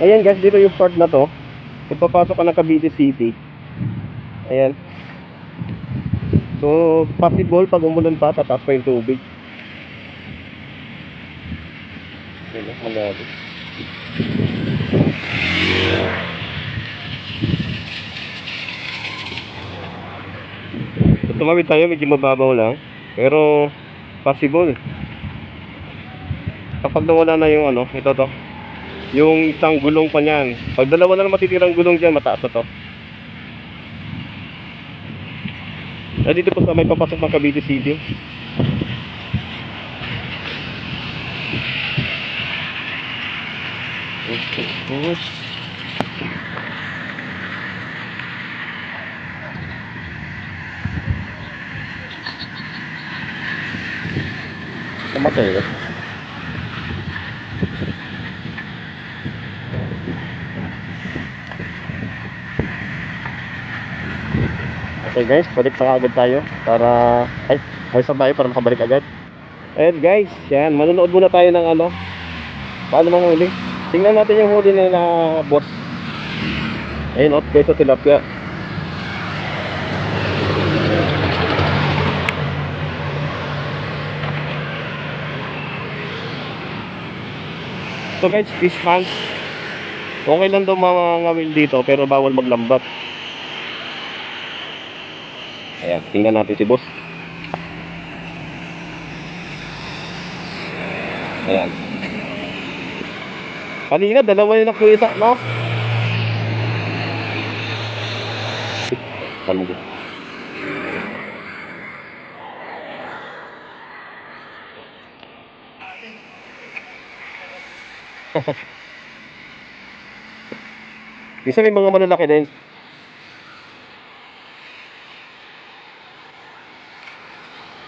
Ayan guys, dito yung part na to. Ipapasok ka ng Cavite City. Ayan. So, possible pag umulan pa, tataas pa yung tubig. Ayan, malapit. So, tumawid tayo, medyo mababaw lang. Pero, possible. Kapag nawala na yung ano, ito to. Yung isang gulong pa niyan. Pag dalawa na lang matitirang gulong dyan, mataas na to. Dito po sa may papasok ng Cavite City. Kamatay eh. Okay guys, balik na agad tayo para ay tayo para makabalik agad. Ayun guys, yan, manonood muna tayo ng ano, paano manghuli. Tingnan natin yung huli nila boss. Ayun, peso tilapia. So guys, fish pond. Okay lang daw mga ngawil dito pero bawal maglambat. Ayan, tingnan natin si boss. Ayan. Kanina, dalawa yung nakuha, no? Kalmo din. Bisa may mga malalaki din.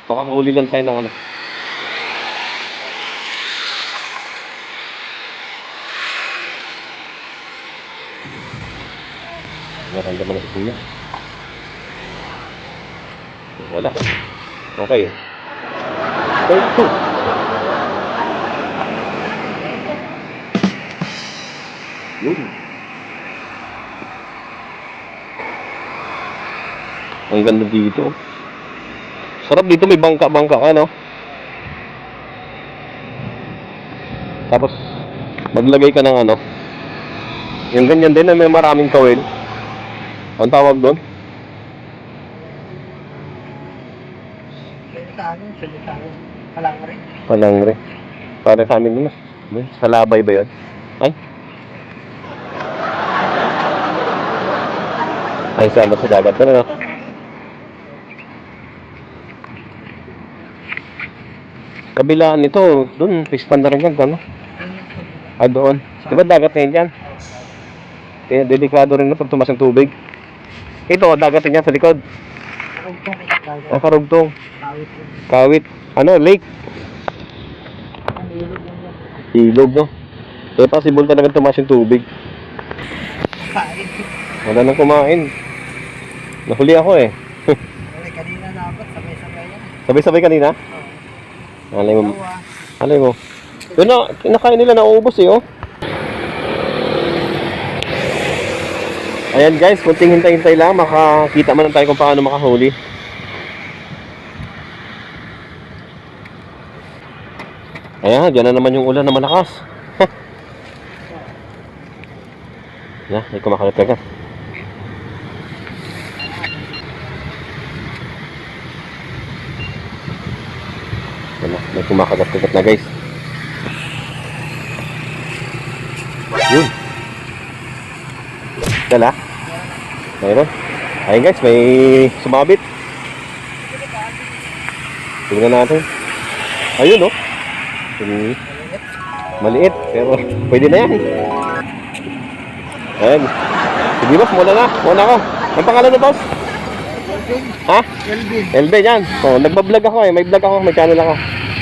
Pakakahuli lang tayo ng ano. Meron naman na si kuya. Wala. Okay. Take two. Yun. Ang ganda dito. Sarap dito, may bangka-bangka ka, no? Tapos maglagay ka ng ano, yung ganyan din na may maraming kawil. Ang tawag doon? Palangre. Palangre. Para sa amin naman. Sa labay ba yun? Ay? Ay, sama sa dagat na, no? Kabilaan nito, doon, fish pond na rin yan, ano? Ah, doon. Diba dagat na yan dyan? Kaya delikado rin na pag tumas ng tubig. Ito, dagat na yan sa likod. Ah, karugtong. Kawit. Ano, lake? Ilog, no? Kaya possible talaga tumas yung tubig. Wala nang kumain. Nahuli ako eh. Kanina dapat, sabay-sabay yan. Sabay-sabay kanina? Alay mo. Alay mo. Yun na, kinakain nila, nauubos eh, oh. Ayan guys, kunting hintay-hintay lang, makakita man lang tayo kung paano makahuli. Ayan, dyan na naman yung ulan na malakas. Yan, may kumakagat-kagat. May kumakagat-kagat na guys. Yun. Dala. Mayroon. Ayun guys, may sumabit. Tingnan natin. Ayun, no? Maliit, pero pwede na yan. Ayan. Sige boss, muna na. Muna ako. Ang pangalan na boss? Ha? Elvin. Elvin, yan. So, nagbablog ako eh. May vlog ako, may channel ako.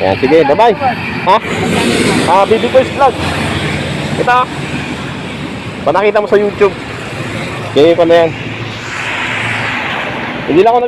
Ayan, sige, bye-bye. Ha? Baby Boys Vlog. Ito. Panakita mo sa YouTube. Ganyan ko na yan. Hindi lang ako